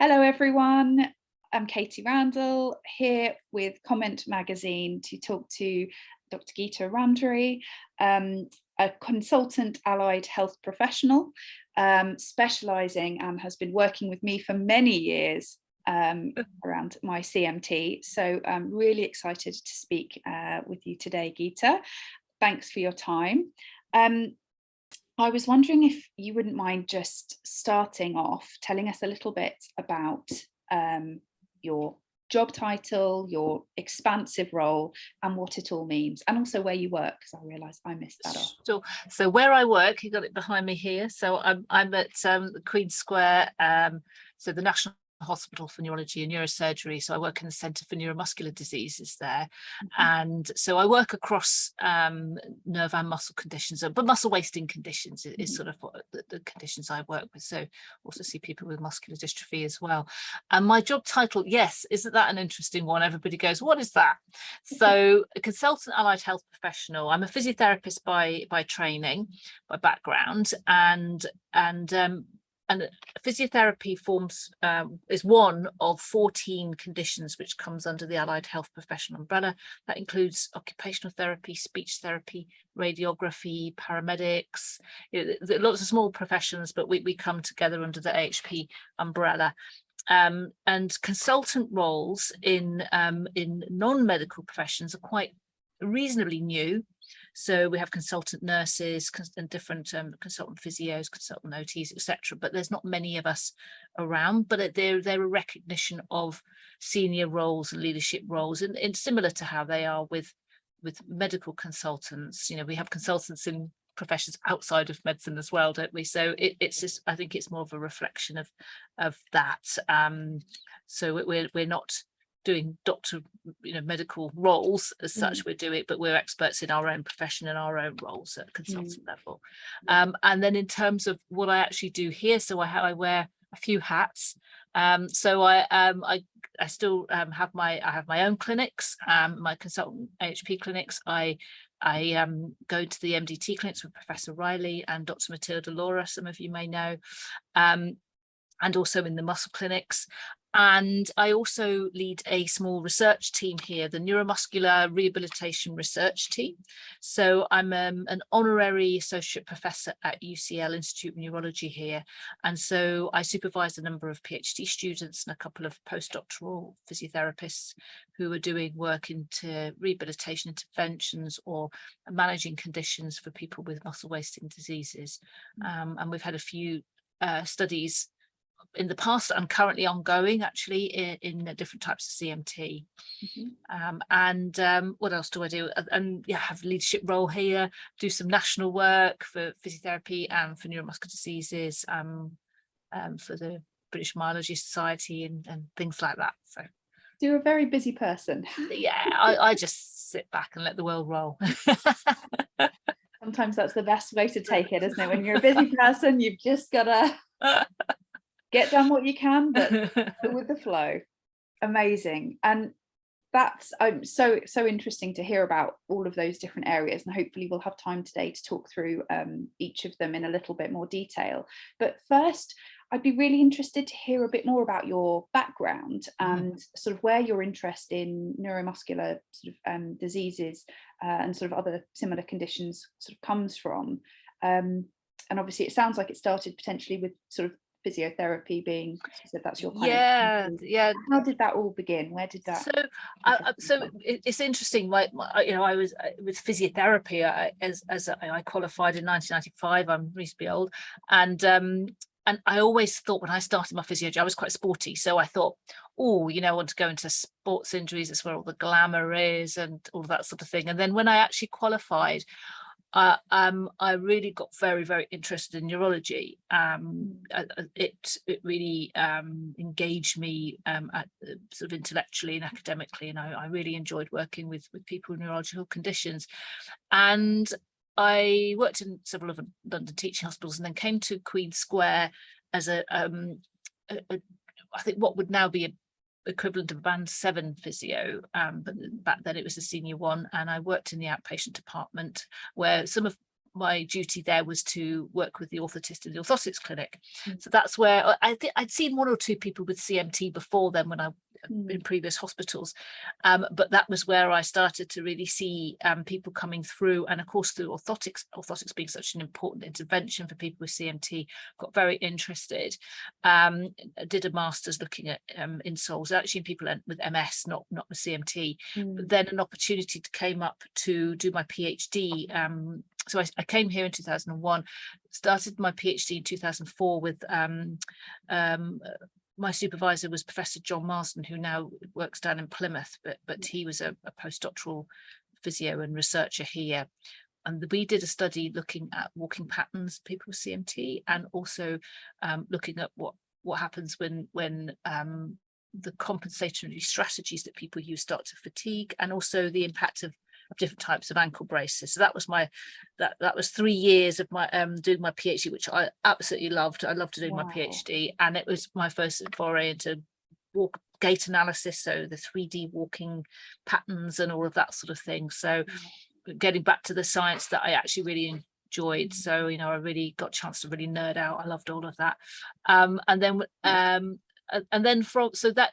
Hello everyone, I'm Katie Randall here with Comment Magazine to talk to Dr. Gita Ramdharry, a consultant allied health professional specialising and has been working with me for many years around my CMT. So I'm really excited to speak with you today, Gita. Thanks for your time. I was wondering if you wouldn't mind just starting off telling us a little bit about your job title, your expansive role, and what it all means, and also where you work, because I realise I missed that off. So where I work, you got it behind me here. So I'm at Queen Square, so the National Hospital for Neurology and Neurosurgery. So I work in the Centre for Neuromuscular Diseases there. And so I work across nerve and muscle conditions, but muscle wasting conditions is sort of what the conditions I work with. So also see people with muscular dystrophy as well. And my job title, yes, isn't that an interesting one? Everybody goes, what is that? So a consultant allied health professional. I'm a physiotherapist by training, by background, and physiotherapy is one of 14 conditions which comes under the allied health professional umbrella. That includes occupational therapy, speech therapy, radiography, paramedics, lots of small professions, but we come together under the AHP umbrella. And consultant roles in non-medical professions are quite reasonably new. So we have consultant nurses and different consultant physios, consultant OTs, etc. But there's not many of us around. But they're a recognition of senior roles and leadership roles, and similar to how they are with medical consultants. You know, we have consultants in professions outside of medicine as well, don't we? So it's just, I think it's more of a reflection of that. So we're not doing doctor, medical roles as such. We do it, but we're experts in our own profession and our own roles at consultant level. And then in terms of what I actually do here, so I wear a few hats. So I still have my own clinics, my consultant AHP clinics. I go to the MDT clinics with Professor Riley and Dr. Matilda Laura, some of you may know, and also in the muscle clinics. And I also lead a small research team here, the Neuromuscular Rehabilitation Research Team. So I'm an honorary associate professor at UCL Institute of Neurology here. And so I supervise a number of PhD students and a couple of postdoctoral physiotherapists who are doing work into rehabilitation interventions or managing conditions for people with muscle wasting diseases. And we've had a few studies in the past and currently ongoing actually in different types of CMT. And what else do I do? And yeah, have a leadership role here, do some national work for physiotherapy and for neuromuscular diseases, for the British Myology Society and things like that. So you're a very busy person. Yeah, I just sit back and let the world roll. Sometimes that's the best way to take it, isn't it? When you're a busy person, you've just got to get done what you can, but go with the flow. Amazing. And that's so interesting to hear about all of those different areas, and hopefully we'll have time today to talk through each of them in a little bit more detail. But first, I'd be really interested to hear a bit more about your background and sort of where your interest in neuromuscular sort of diseases and sort of other similar conditions sort of comes from. And obviously it sounds like it started potentially with sort of physiotherapy being, you said that's your kind yeah. How did that all begin? Where did that? So it's interesting. I was with physiotherapy as I qualified in 1995. I'm reasonably old, and I always thought when I started my physiology, I was quite sporty. So I thought, oh, I want to go into sports injuries. That's where all the glamour is and all that sort of thing. And then when I actually qualified, I really got very, very interested in neurology. It really engaged me sort of intellectually and academically, and I really enjoyed working with people with neurological conditions. And I worked in several of London teaching hospitals, and then came to Queen Square as I think what would now be a equivalent of band 7 physio, but back then it was a senior one, and I worked in the outpatient department where some of my duty there was to work with the orthotist in the orthotics clinic. So that's where I think I'd seen 1 or 2 people with CMT before then when I in previous hospitals, but that was where I started to really see people coming through, and of course through orthotics being such an important intervention for people with CMT, got very interested. Did a master's looking at insoles, actually in people with MS, not with CMT. But then an opportunity came up to do my PhD. So I came here in 2001, started my PhD in 2004 with my supervisor was Professor John Marsden, who now works down in Plymouth, but he was a postdoctoral physio and researcher here. And we did a study looking at walking patterns, people with CMT, and also looking at what happens when the compensatory strategies that people use start to fatigue, and also the impact of different types of ankle braces. So that was that was 3 years of my doing my PhD, which I absolutely loved. I loved doing my PhD, and it was my first foray into gait analysis, so the 3D walking patterns and all of that sort of thing. So getting back to the science that I actually really enjoyed. So I really got a chance to really nerd out. I loved all of that. And then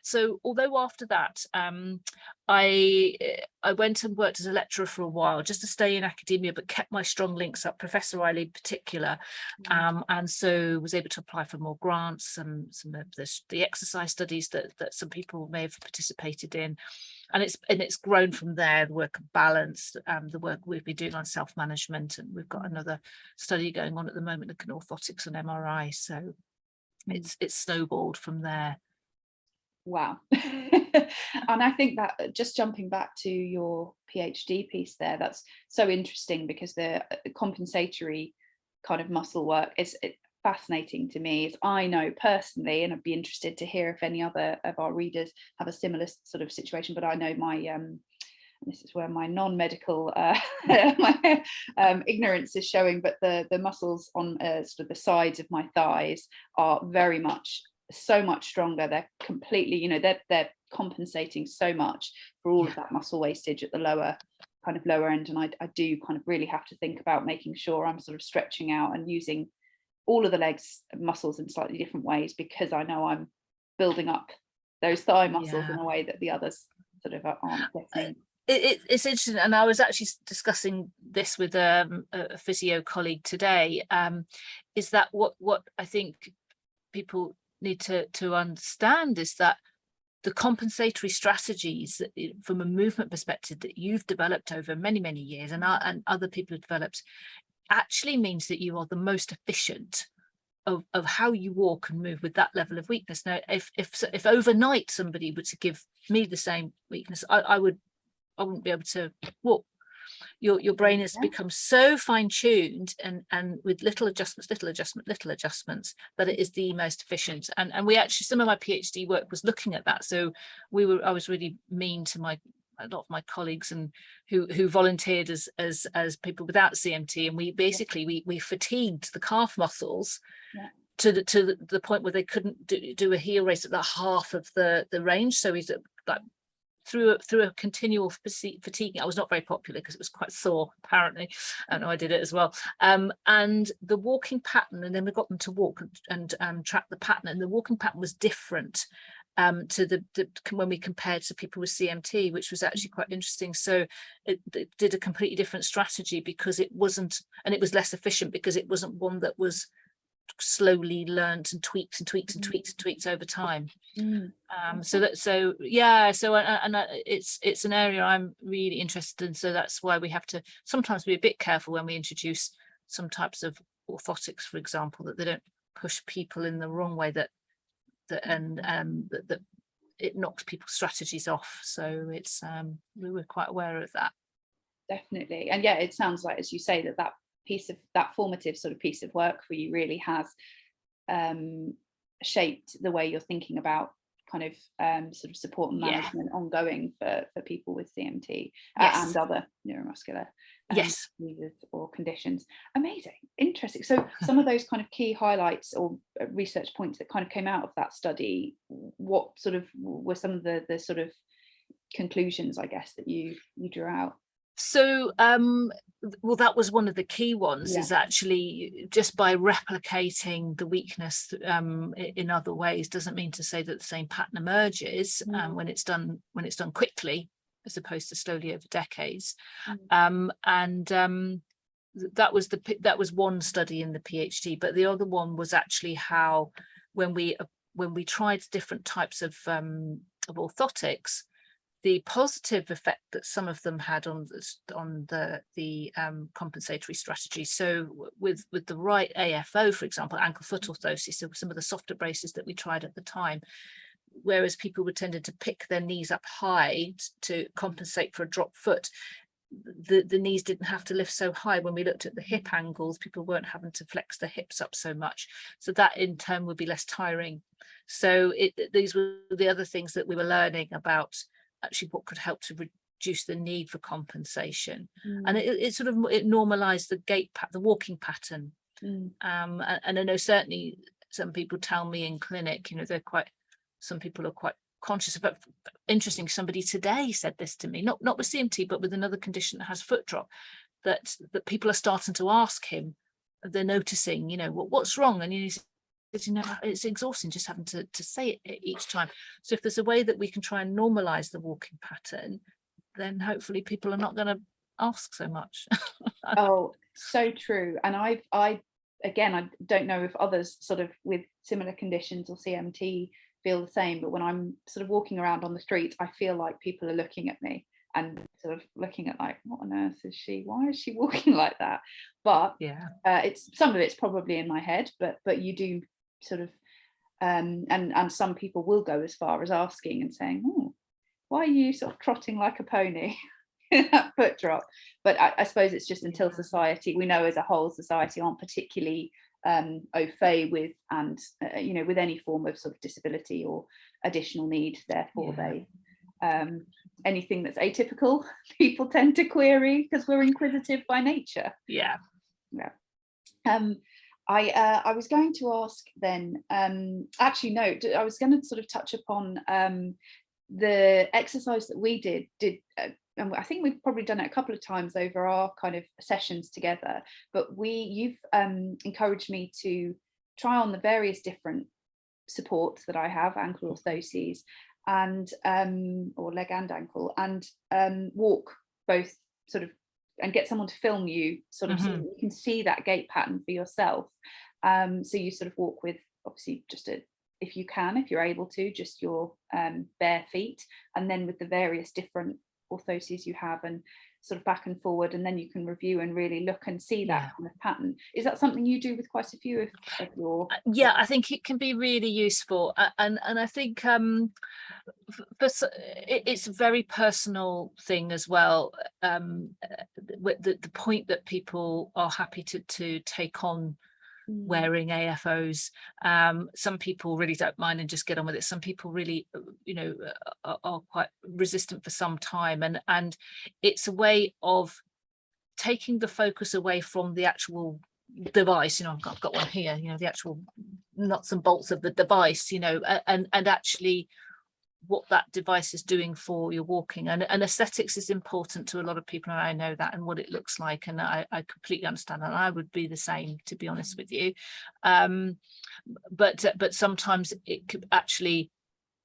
so although after that I went and worked as a lecturer for a while just to stay in academia, but kept my strong links up, Professor Riley in particular, and so was able to apply for more grants, some of the exercise studies that some people may have participated in, and it's grown from there. The work of balance, the work we've been doing on self-management, and we've got another study going on at the moment looking at orthotics and MRI. So it's snowballed from there. Wow. And I think that just jumping back to your PhD piece there, that's so interesting, because the compensatory kind of muscle work is fascinating to me. As I know personally, and I'd be interested to hear if any other of our readers have a similar sort of situation, but I know my this is where my non-medical my ignorance is showing, but the muscles on sort of the sides of my thighs are very much so much stronger. They're completely, they're compensating so much for all of that muscle wastage at the lower end, and I do kind of really have to think about making sure I'm sort of stretching out and using all of the legs muscles in slightly different ways, because I know I'm building up those thigh muscles in a way that the others sort of aren't getting. It's interesting, and I was actually discussing this with a physio colleague today, is that what I think people need to understand is that the compensatory strategies that, from a movement perspective, that you've developed over many years, and other people have developed, actually means that you are the most efficient of how you walk and move with that level of weakness. Now, if overnight somebody were to give me the same weakness, I wouldn't be able to walk. Your brain has become so fine-tuned and with little adjustments that it is the most efficient. And we actually, some of my PhD work was looking at that. So I was really mean to a lot of my colleagues and who volunteered as people without CMT, and we basically we fatigued the calf muscles to the point where they couldn't do a heel raise at the half of the range. So he's like through a continual fatigue. I was not very popular because it was quite sore, apparently. I know I did it as well. And the walking pattern, and then we got them to walk and track the pattern, and the walking pattern was different to when we compared to people with CMT, which was actually quite interesting. So it did a completely different strategy, because it wasn't, and it was less efficient because it wasn't one that was slowly learnt and tweaked over time. It's an area I'm really interested in, so that's why we have to sometimes be a bit careful when we introduce some types of orthotics, for example, that they don't push people in the wrong way, that it knocks people's strategies off. So it's we were quite aware of that. Definitely. And yeah, it sounds like, as you say, that piece of that formative sort of piece of work for you really has shaped the way you're thinking about kind of sort of support and management ongoing for people with CMT and other neuromuscular diseases or conditions. Amazing, interesting. So some of those kind of key highlights or research points that kind of came out of that study, what sort of were some of the sort of conclusions, I guess, that you drew out? So, well, that was one of the key ones, Yeah. is actually just by replicating the weakness in other ways doesn't mean to say that the same pattern emerges when it's done quickly, as opposed to slowly over decades. That was one study in the PhD, but the other one was actually how when we tried different types of orthotics, the positive effect that some of them had on the compensatory strategy. So with the right AFO, for example, ankle foot orthosis, so some of the softer braces that we tried at the time, whereas people were tended to pick their knees up high to compensate for a drop foot, the knees didn't have to lift so high. When we looked at the hip angles, people weren't having to flex their hips up so much, so that in turn would be less tiring. So these were the other things that we were learning about, actually what could help to reduce the need for compensation. And it normalized the the walking pattern. And I know certainly some people tell me in clinic, some people are quite conscious about. Interesting, somebody today said this to me, not with CMT, but with another condition that has foot drop, that people are starting to ask him, they're noticing, what's wrong, and he's, it's exhausting just having to say it each time. So if there's a way that we can try and normalize the walking pattern, then hopefully people are not going to ask so much. Oh, so true. And I don't know if others sort of with similar conditions or CMT feel the same, but when I'm sort of walking around on the streets, I feel like people are looking at me and sort of looking at like, what on earth is she? Why is she walking like that? But Yeah, it's some of it's probably in my head, but you do sort of and some people will go as far as asking and saying, oh, why are you sort of trotting like a pony? That foot drop. But I suppose it's just until society, we know as a whole, society aren't particularly au fait with, and with any form of sort of disability or additional need. Therefore, they anything that's atypical, people tend to query because we're inquisitive by nature. yeah. I was going to ask then, actually no, I was going to sort of touch upon the exercise that we did, and I think we've probably done it a couple of times over our kind of sessions together, but you've encouraged me to try on the various different supports that I have, ankle orthoses and or leg and ankle, and walk both sort of, and get someone to film you sort of so that you can see that gait pattern for yourself. So you sort of walk with, obviously, just if you're able to, just your bare feet, and then with the various different orthoses you have, and sort of back and forward, and then you can review and really look and see that kind of pattern. Is that something you do with quite a few of your? Yeah, I think it can be really useful, and I think it's a very personal thing as well. The point that people are happy to take on wearing AFOs. Some people really don't mind and just get on with it. Some people really, are quite resistant for some time, and it's a way of taking the focus away from the actual device. I've got one here, the actual nuts and bolts of the device, and actually what that device is doing for your walking, and aesthetics is important to a lot of people, and I know that, and what it looks like, and I completely understand that. I would be the same, to be honest with you, but sometimes it could actually,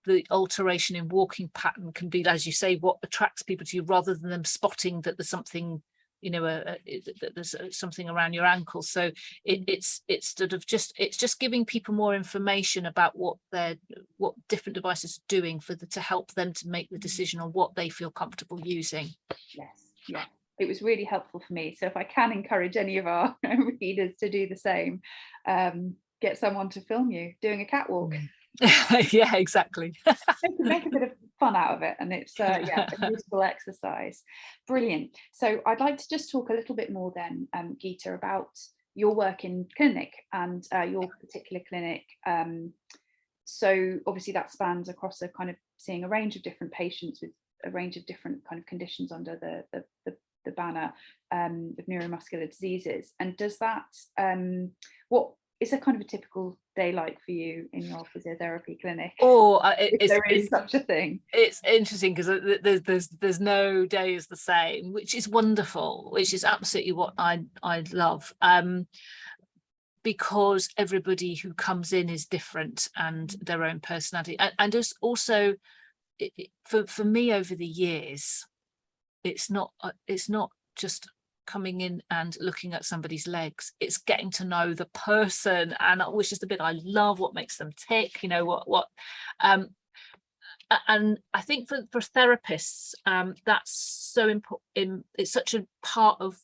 the alteration in walking pattern can be, as you say, what attracts people to you, rather than them spotting that there's something, that there's something around your ankle. So it's sort of just giving people more information about what different devices are doing to help them to make the decision on what they feel comfortable using. Yes, yeah, it was really helpful for me. So if I can encourage any of our readers to do the same, get someone to film you doing a catwalk. Yeah, exactly. Make a bit of fun out of it, and it's a useful exercise. Brilliant. So I'd like to just talk a little bit more then, Gita, about your work in clinic and your particular clinic. So obviously that spans across a kind of seeing a range of different patients with a range of different kind of conditions under the banner of neuromuscular diseases. And does that is a kind of a typical day like for you in your physiotherapy clinic? Or If there is such a thing. It's interesting because there's no day is the same, which is wonderful, which is absolutely what I love. Because everybody who comes in is different and their own personality, and there's also for me over the years, it's not just coming in and looking at somebody's legs, it's getting to know the person, and which is the bit I love, what makes them tick, you know, what and I think for therapists, that's so important. It's such a part of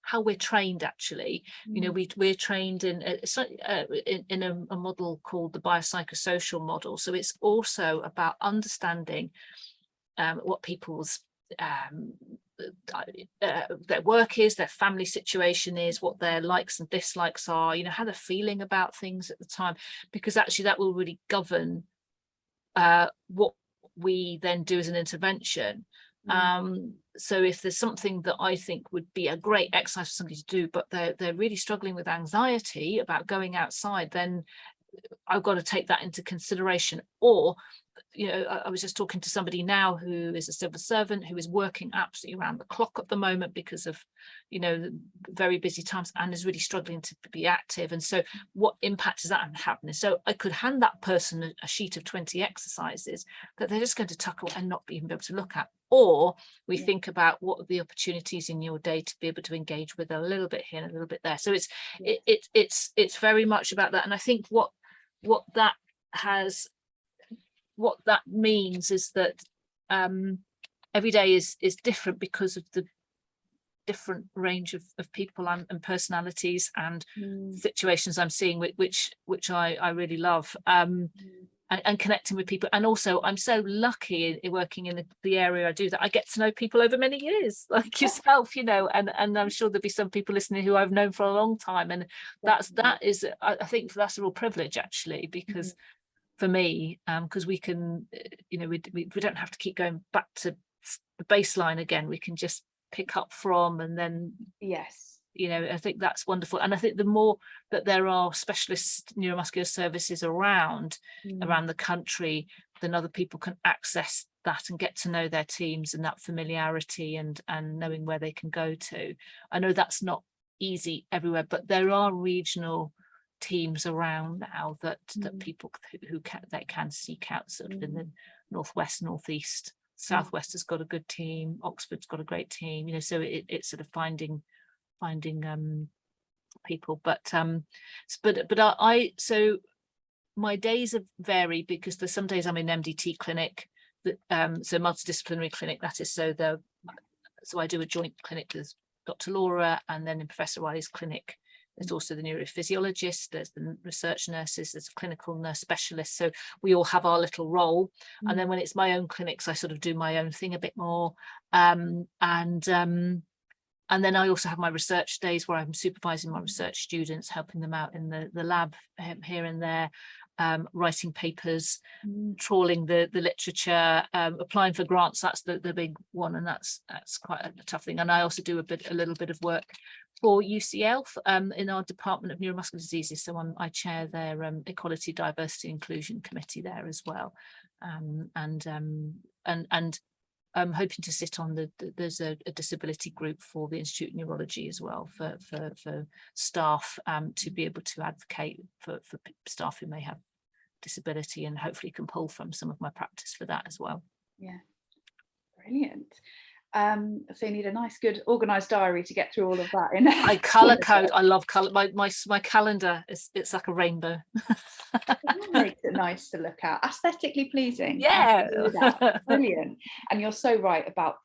how we're trained, actually. You know, we're trained in a model called the biopsychosocial model, so it's also about understanding what people's their work is, their family situation is, what their likes and dislikes are, you know, how they're feeling about things at the time, because actually that will really govern what we then do as an intervention. So if there's something that I think would be a great exercise for somebody to do, but they're really struggling with anxiety about going outside, then I've got to take that into consideration. Or, you know, I was just talking to somebody now who is a civil servant who is working absolutely around the clock at the moment because of, you know, very busy times, and is really struggling to be active. And so what impact is that happening? So I could hand that person a sheet of 20 exercises that they're just going to tuck away and not even be able to look at. Or we think about what are the opportunities in your day to be able to engage with a little bit here and a little bit there. So it's very much about that. And I think what that means is that every day is different because of the different range of people and personalities and situations I'm seeing, which I really love, and connecting with people. And also I'm so lucky in working in the area I do, that I get to know people over many years, like yourself, you know, and I'm sure there'll be some people listening who I've known for a long time, and that is I think that's a real privilege, actually, because for me, because we can, you know, we don't have to keep going back to the baseline again. We can just pick up from, and then, yes, you know, I think that's wonderful. And I think the more that there are specialist neuromuscular services around the country, then other people can access that and get to know their teams, and that familiarity and knowing where they can go to. I know that's not easy everywhere, but there are regional teams around now that people who can seek out, sort of in the northwest, northeast, southwest has got a good team, Oxford's got a great team, you know, so it's sort of finding people, but I so my days have varied, because there's some days I'm in MDT clinic, that so multidisciplinary clinic, that is, so I do a joint clinic with Dr. Laura, and then in Professor Wiley's clinic there's also the neurophysiologist, there's the research nurses, there's a clinical nurse specialist, so we all have our little role. And then when it's my own clinics, I sort of do my own thing a bit more, and then I also have my research days where I'm supervising my research students, helping them out in the lab here and there, writing papers, trawling the literature, applying for grants. That's the big one, and that's quite a tough thing. And I also do a little bit of work for UCL in our Department of Neuromuscular Diseases. So I chair their Equality, Diversity, Inclusion Committee there as well, and I'm hoping to sit on there's a disability group for the Institute of Neurology as well, for staff, to be able to advocate for staff who may have disability, and hopefully can pull from some of my practice for that as well. Yeah, brilliant. So you need a nice, good organised diary to get through all of that. I colour code. I love colour. My calendar it's like a rainbow. That makes it nice to look at, aesthetically pleasing. Yeah, brilliant. And you're so right about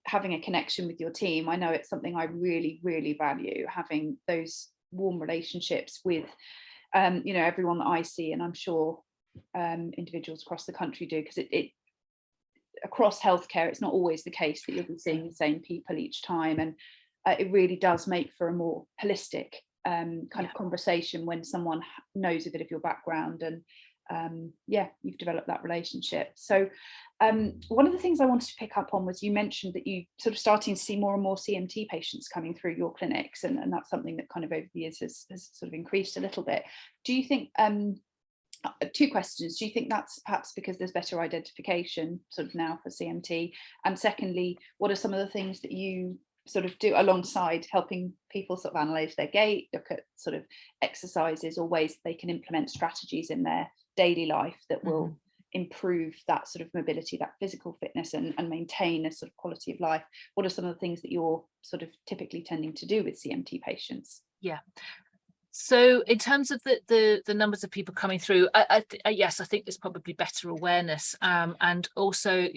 having a connection with your team. I know it's something I really, really value, having those warm relationships with, you know, everyone that I see, and I'm sure individuals across the country do, because it across healthcare, it's not always the case that you'll be seeing the same people each time, and it really does make for a more holistic kind of conversation when someone knows a bit of your background, and yeah, you've developed that relationship. So one of the things I wanted to pick up on was you mentioned that you sort of starting to see more and more CMT patients coming through your clinics, and that's something that kind of over the years has sort of increased a little bit. Do you think, two questions, do you think that's perhaps because there's better identification sort of now for CMT? And secondly, what are some of the things that you sort of do alongside helping people sort of analyze their gait, look at sort of exercises or ways they can implement strategies in their daily life that will improve that sort of mobility, that physical fitness, and maintain a sort of quality of life? What are some of the things that you're sort of typically tending to do with CMT patients? Yeah. So in terms of the numbers of people coming through, yes, I think there's probably better awareness, and also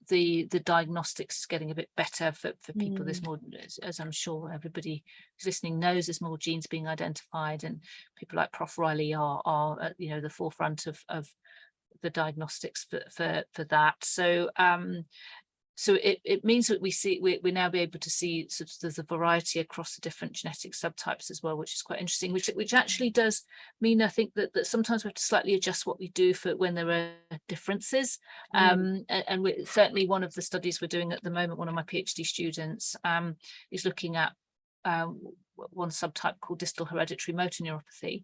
the diagnostics is getting a bit better for people. There's more, as I'm sure everybody who's listening knows, there's more genes being identified, and people like Prof Riley are at, you know, the forefront of the diagnostics for that. So so it means that we now be able to see sort of there's a variety across the different genetic subtypes as well, which is quite interesting, which actually does mean, I think, that sometimes we have to slightly adjust what we do for when there are differences. And certainly one of the studies we're doing at the moment, one of my PhD students is looking at one subtype called distal hereditary motor neuropathy.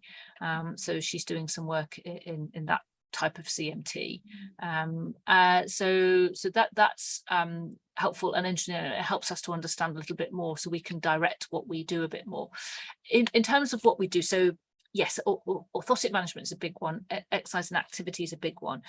So she's doing some work in that type of CMT. So that's helpful, and it helps us to understand a little bit more, so we can direct what we do a bit more. In terms of what we do, so yes, orthotic management is a big one, exercise and activity is a big one,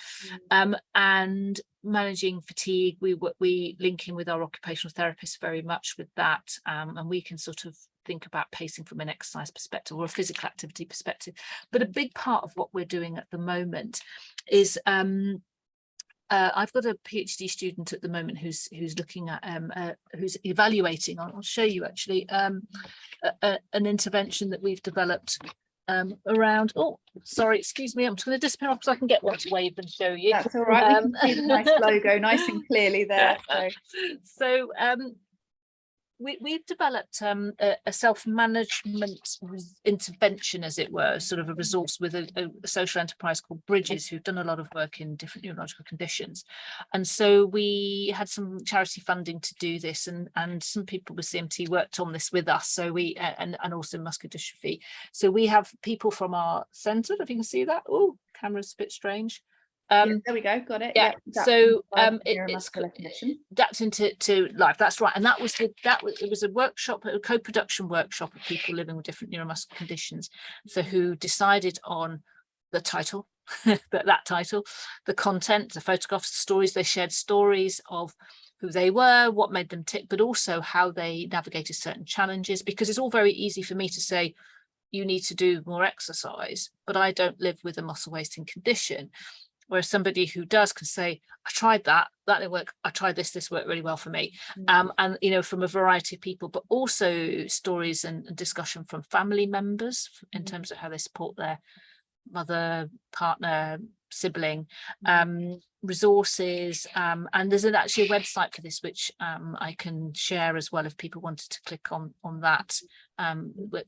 and managing fatigue, we link in with our occupational therapists very much with that, and we can sort of think about pacing from an exercise perspective or a physical activity perspective. But a big part of what we're doing at the moment is I've got a PhD student at the moment who's looking at who's evaluating, I'll show you actually, an intervention that we've developed around, oh sorry, excuse me, I'm just going to disappear off so I can get one to wave and show you. That's all right, we can see the nice logo nice and clearly there. So we've developed a self-management intervention, as it were, sort of a resource with a social enterprise called Bridges, who've done a lot of work in different neurological conditions. And so we had some charity funding to do this, and some people with CMT worked on this with us. So we and also muscular dystrophy. So we have people from our centre, if you can see that. Oh, camera's a bit strange. Yeah, there we go, got it. Yeah, so it's adapting to life. That's right, and it was a workshop, a co-production workshop of people living with different neuromuscular conditions. So who decided on the title, that title, the content, the photographs, the stories. They shared stories of who they were, what made them tick, but also how they navigated certain challenges. Because it's all very easy for me to say, you need to do more exercise, but I don't live with a muscle wasting condition. Whereas somebody who does can say, I tried that didn't work, I tried this worked really well for me. And you know, from a variety of people, but also stories and discussion from family members in terms of how they support their mother, partner, sibling, resources, and there's actually a website for this, which I can share as well if people wanted to click on that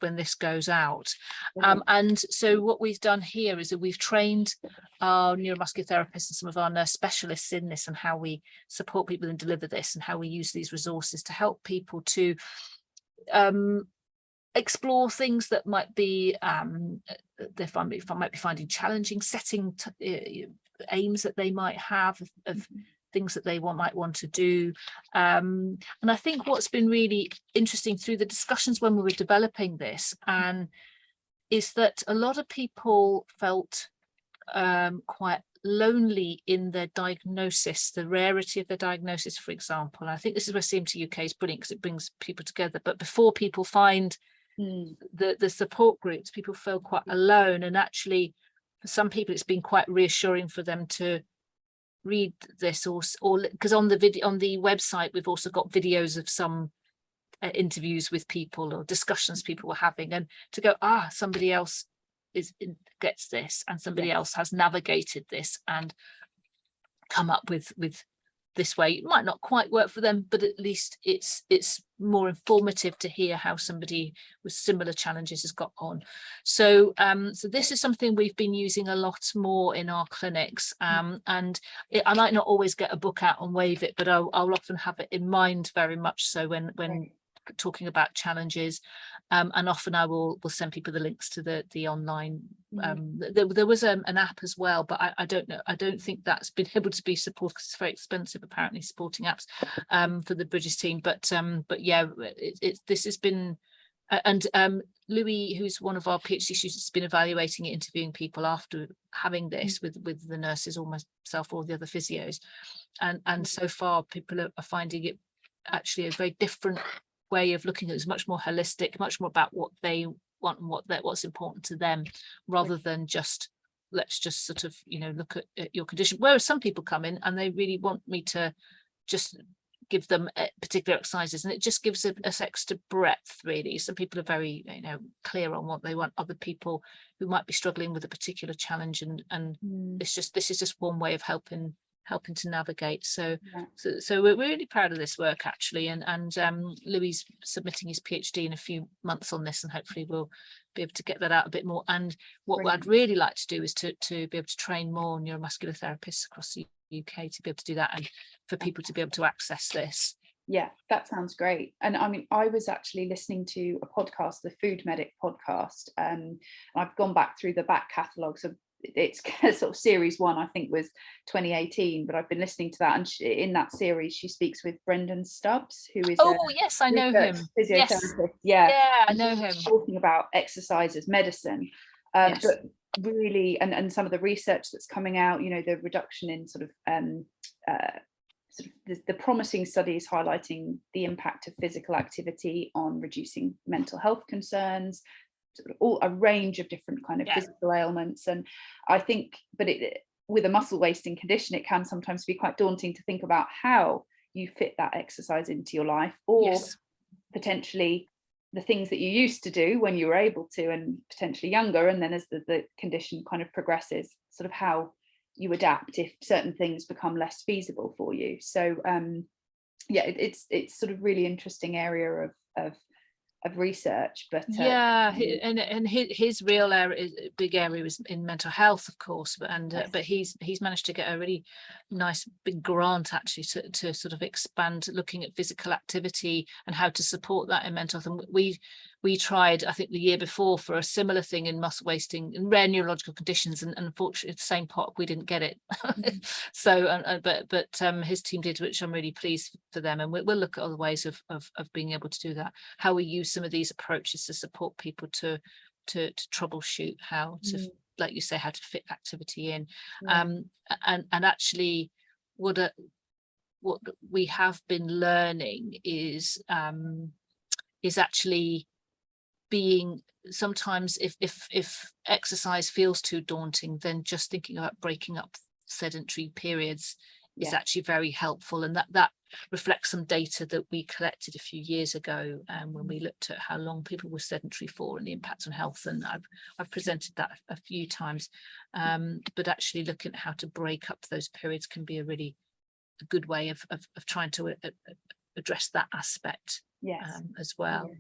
when this goes out. And so what we've done here is that we've trained our neuromuscular therapists and some of our nurse specialists in this, and how we support people and deliver this, and how we use these resources to help people to explore things that might be might be finding challenging, setting aims that they might have of things that they might want to do. And I think what's been really interesting through the discussions when we were developing this is that a lot of people felt quite lonely in their diagnosis, the rarity of their diagnosis, for example. I think this is where CMT UK is brilliant, because it brings people together. But before people find the support groups, people feel quite alone. And actually, for some people, it's been quite reassuring for them to read this, or because on the website we've also got videos of some interviews with people or discussions people were having, and to go, somebody else gets this, and somebody else has navigated this and come up with this way. It might not quite work for them, but at least it's more informative to hear how somebody with similar challenges has got on. So so this is something we've been using a lot more in our clinics, and I might not always get a book out and wave it, but I'll often have it in mind very much so when talking about challenges, and often I will send people the links to the online. There was an app as well, but I don't know, I don't think that's been able to be supported because it's very expensive, apparently, supporting apps for the British team. But yeah, this has been, and Louis, who's one of our PhD students, has been evaluating it, interviewing people after having this with the nurses or myself or the other physios, and so far people are finding it actually a very different way of looking at it. It's much more holistic, much more about what they want and what's important to them, rather than just let's just sort of look at your condition. Whereas some people come in and they really want me to just give them particular exercises, and it just gives us extra breadth, really. Some people are very clear on what they want. Other people who might be struggling with a particular challenge, and this is just one way of helping to navigate. So we're really proud of this work, actually, and Louis submitting his PhD in a few months on this, and hopefully we'll be able to get that out a bit more. And what I'd really like to do is to be able to train more neuromuscular therapists across the UK to be able to do that, and for people to be able to access this. Yeah, that sounds great. And I mean, I was actually listening to a podcast, the Food Medic podcast, and I've gone back through the back catalogue. So it's sort of series 1, I think, was 2018, but I've been listening to that, and in that series she speaks with Brendan Stubbs, who is yes, I know him, physiotherapist. Yeah, I know him, talking about exercise as medicine, but really, and some of the research that's coming out, the reduction in sort of the promising studies highlighting the impact of physical activity on reducing mental health concerns, all a range of different kind of physical ailments. And I think, but with a muscle wasting condition, it can sometimes be quite daunting to think about how you fit that exercise into your life, or potentially the things that you used to do when you were able to, and potentially younger, and then as the condition kind of progresses, sort of how you adapt if certain things become less feasible for you. So it's sort of really interesting area of research. But and his real area, big area, was in mental health, of course, but he's managed to get a really nice big grant, actually, to sort of expand looking at physical activity and how to support that in mental health. And we tried, I think, the year before for a similar thing in muscle wasting and rare neurological conditions, and unfortunately the same pot we didn't get it. So but his team did, which I'm really pleased for them, and we'll look at other ways of being able to do that, how we use some of these approaches to support people to troubleshoot how to, like you say, how to fit activity in. And actually what we have been learning is actually being, sometimes if exercise feels too daunting, then just thinking about breaking up sedentary periods is actually very helpful. And that reflects some data that we collected a few years ago, when we looked at how long people were sedentary for and the impact on health. And I've presented that a few times, but actually looking at how to break up those periods can be a really good way of trying to address that aspect as well.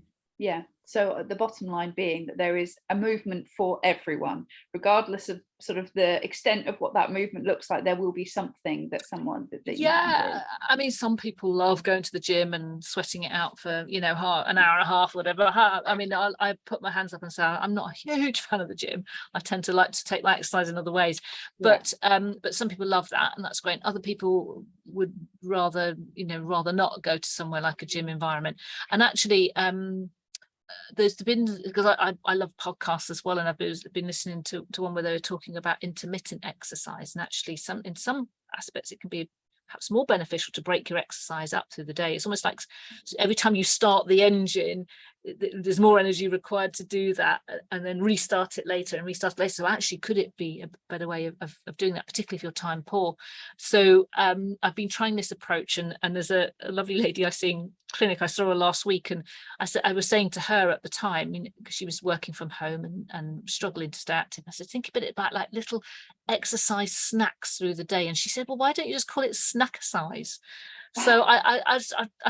So the bottom line being that there is a movement for everyone, regardless of sort of the extent of what that movement looks like. There will be something that someone that I mean, some people love going to the gym and sweating it out for an hour and a half, whatever. I mean, I put my hands up and say I'm not a huge fan of the gym. I tend to like to take my exercise in other ways, but some people love that, and that's great. Other people would rather not go to somewhere like a gym environment. And actually there's been, because I love podcasts as well, and I've been listening to one where they were talking about intermittent exercise, and actually in some aspects it can be perhaps more beneficial to break your exercise up through the day. It's almost like every time you start the engine, there's more energy required to do that, and then restart it later and restart it later. So actually, could it be a better way of doing that, particularly if you're time poor? So I've been trying this approach, and there's a lovely lady I see in clinic. I saw her last week, and I was saying to her at the time, because she was working from home and struggling to stay active, I said, think a bit about like little exercise snacks through the day. And she said, well, why don't you just call it snack-a-size? So I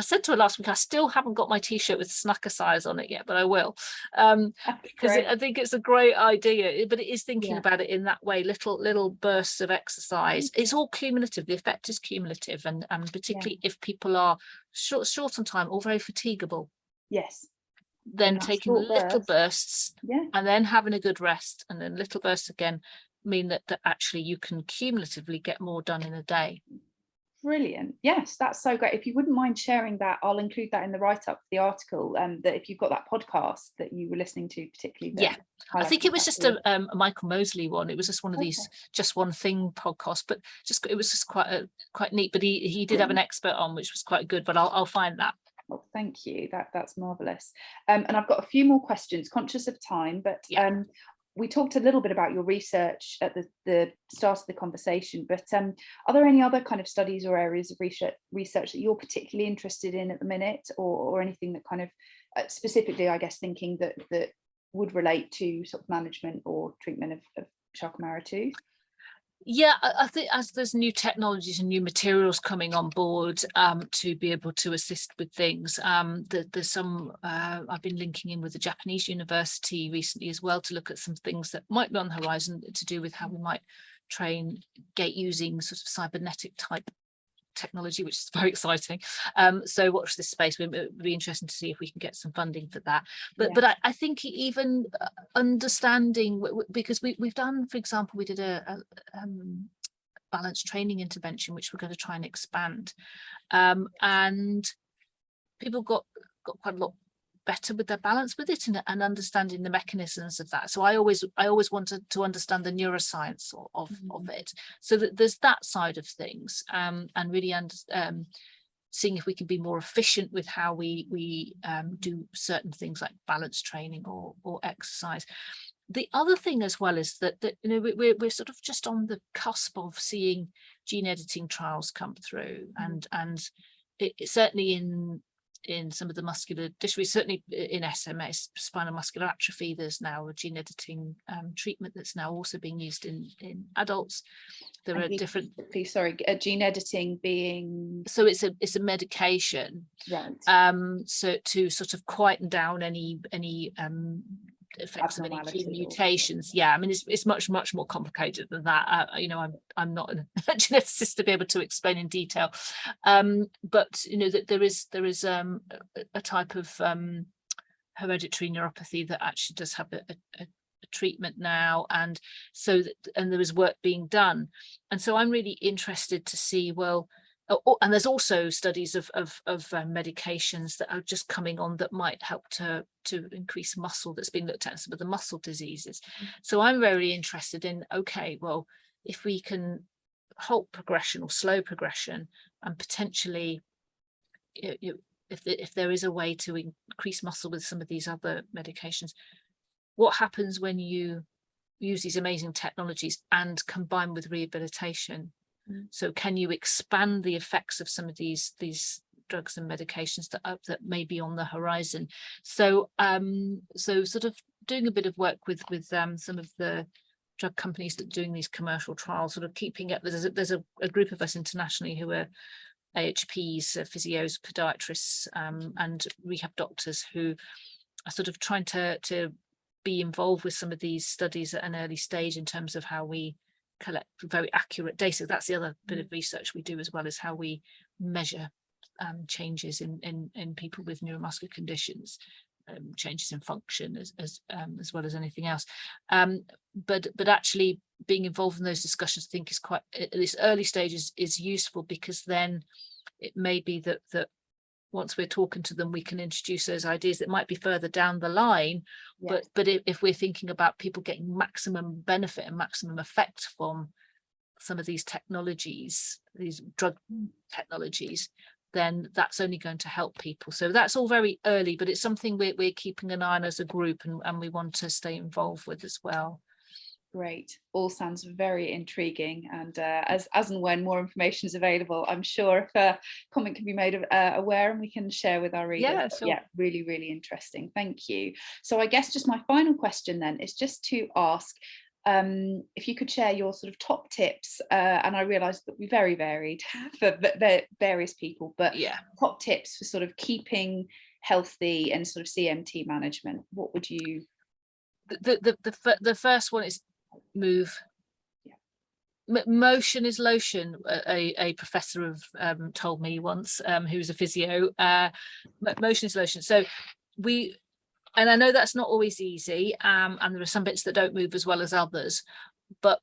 said to her last week, I still haven't got my t-shirt with snack-a-size on it yet, but I will, because I think it's a great idea. But it is thinking about it in that way, little bursts of exercise. It's all cumulative. The effect is cumulative, and particularly if people are short on time or very fatigable. Yes. Then taking little bursts, and then having a good rest, and then little bursts again, mean that actually you can cumulatively get more done in a day. Brilliant. Yes, that's so great. If you wouldn't mind sharing that, I'll include that in the write-up of the article, that if you've got that podcast that you were listening to, particularly. I think it was just a Michael Mosley one. It was just one of these Just One Thing podcasts, but it was just quite neat. But he did have an expert on, which was quite good, but I'll find that. Well, thank you. That's marvelous. And I've got a few more questions, conscious of time, but we talked a little bit about your research at the start of the conversation, but are there any other kind of studies or areas of research that you're particularly interested in at the minute, or anything that kind of specifically, I guess, thinking that would relate to sort of management or treatment of Charcot-Marie-Tooth? Yeah, I think as there's new technologies and new materials coming on board to be able to assist with things, there's some, I've been linking in with the Japanese university recently as well to look at some things that might be on the horizon to do with how we might train gait using sort of cybernetic type technology, which is very exciting. So watch this space. It would be interesting to see if we can get some funding for that. But I think even understanding, because we've done, for example, we did a balanced training intervention, which we're going to try and expand, and people got quite a lot better with their balance with it, and understanding the mechanisms of that. So I always wanted to understand the neuroscience of it, so that there's that side of things, and really seeing if we can be more efficient with how we do certain things like balance training or exercise. The other thing as well is that we're sort of just on the cusp of seeing gene editing trials come through, and it certainly in some of the muscular dystrophy, certainly in SMA, spinal muscular atrophy, there's now a gene editing treatment that's now also being used in adults. There are different. Sorry, gene editing being. So it's a medication, right? So to sort of quieten down any effects of any gene mutations. I mean, it's much more complicated than that. I'm not a geneticist to be able to explain in detail, but that there is a type of hereditary neuropathy that actually does have a treatment now, and there is work being done, and so I'm really interested to see, well, and there's also studies of medications that are just coming on that might help to increase muscle, that's been looked at some of the muscle diseases. So I'm very interested in, okay, well, if we can halt progression or slow progression, and potentially if there is a way to increase muscle with some of these other medications, what happens when you use these amazing technologies and combine with rehabilitation? So can you expand the effects of some of these drugs and medications that may be on the horizon? So so sort of doing a bit of work with some of the drug companies that are doing these commercial trials, sort of keeping up. There's a group of us internationally who are AHPs, physios, podiatrists, and rehab doctors who are sort of trying to be involved with some of these studies at an early stage in terms of how we collect very accurate data. That's the other bit of research we do, as well as how we measure changes in people with neuromuscular conditions, changes in function as well as anything else. But actually being involved in those discussions, I think, is quite, at this early stages, is useful, because then it may be that once we're talking to them, we can introduce those ideas that might be further down the line. Yes. But if we're thinking about people getting maximum benefit and maximum effect from some of these technologies, these drug technologies, then that's only going to help people. So that's all very early, but it's something we're keeping an eye on as a group, and we want to stay involved with as well. Great. All sounds very intriguing, and as and when more information is available, I'm sure if a comment can be made aware, and we can share with our readers. Yeah, sure. Yeah, really, really interesting. Thank you. So I guess just my final question then is just to ask if you could share your sort of top tips, and I realise that we very varied for various people, but Yeah, top tips for sort of keeping healthy and sort of CMT management. What would you? the first one is move. Motion is lotion, a professor of told me once, who's a physio. Motion is lotion. So and I know that's not always easy, and there are some bits that don't move as well as others, but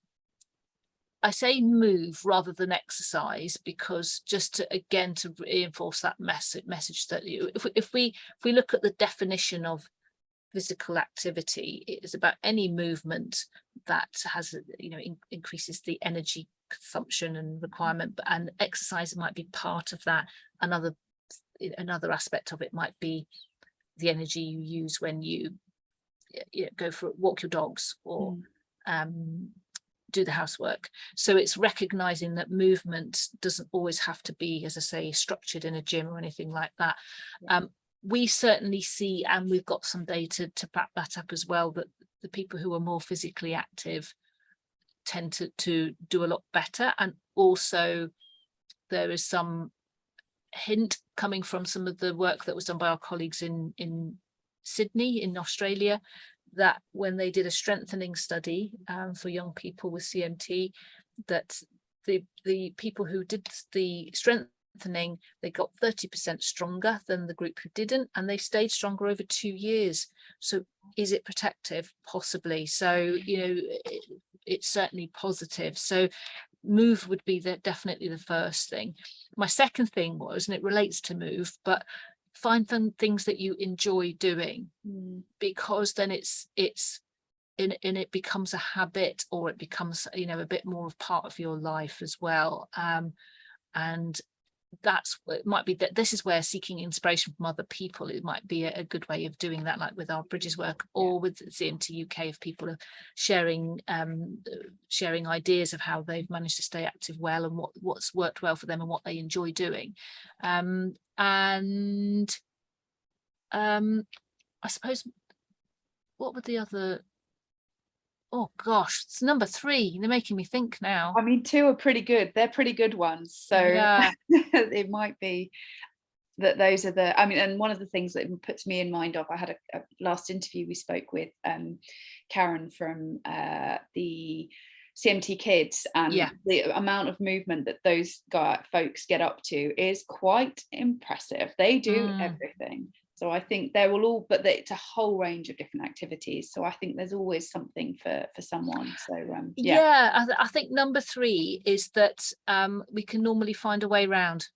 I say move rather than exercise, because just to, again, to reinforce that message that if we look at the definition of physical activity, it is about any movement that has, increases the energy consumption and requirement, and exercise might be part of that. Another aspect of it might be the energy you use when you go for walk your dogs, or do the housework. So it's recognizing that movement doesn't always have to be, as I say, structured in a gym or anything like that. We certainly see, and we've got some data to back that up as well, that the people who are more physically active tend to do a lot better. And also there is some hint coming from some of the work that was done by our colleagues in Sydney in Australia, that when they did a strengthening study for young people with CMT, that the people who did the strengthening, they got 30% stronger than the group who didn't, and they stayed stronger over 2 years. So is it protective? Possibly. So it's certainly positive. So move would be definitely the first thing. My second thing was, and it relates to move, but find things that you enjoy doing, because then it becomes a habit, or it becomes a bit more of part of your life as well. And it might be that this is where seeking inspiration from other people, it might be a good way of doing that, like with our Bridges work, or with CMT UK, if people are sharing ideas of how they've managed to stay active well, and what's worked well for them and what they enjoy doing. I suppose, what were the other? Oh gosh, it's number 3. They're making me think now. I mean, 2 are pretty good. They're pretty good ones. So yeah. It might be that those are and one of the things that puts me in mind of, I had a last interview, we spoke with Karen from the CMT Kids, and the amount of movement that those folks get up to is quite impressive. They do everything. So I think there will all, but it's a whole range of different activities. So I think there's always something for someone. So I think number 3 is that we can normally find a way around.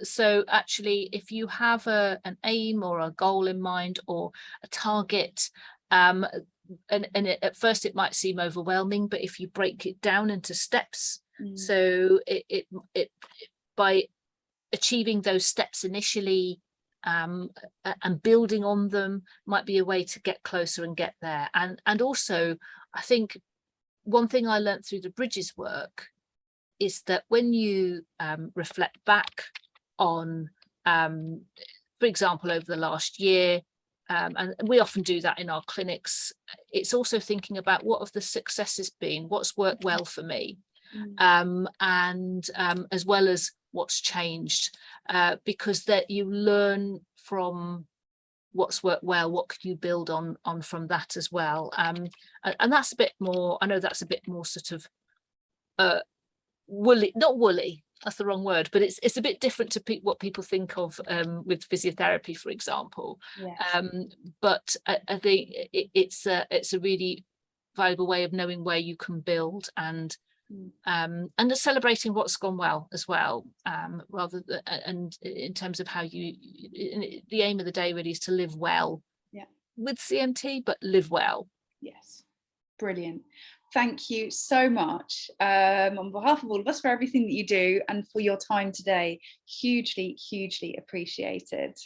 So actually, if you have an aim or a goal in mind, or a target, and at first it might seem overwhelming, but if you break it down into steps, so it by achieving those steps initially, and building on them, might be a way to get closer and get there. And also, I think one thing I learned through the Bridges work is that when you reflect back on, for example, over the last year, and we often do that in our clinics, it's also thinking about what have the successes been, what's worked well for me, and as well as what's changed, because that you learn from what's worked well, what could you build on from that as well. And that's a bit more, I know that's a bit more sort of woolly, not woolly, that's the wrong word, but it's a bit different to what people think of with physiotherapy, for example. But I think it's a really valuable way of knowing where you can build, and just celebrating what's gone well as well, rather than, and in terms of how the aim of the day really is to live well with CMT, but live well. Yes, brilliant. Thank you so much on behalf of all of us for everything that you do and for your time today. Hugely, hugely appreciated.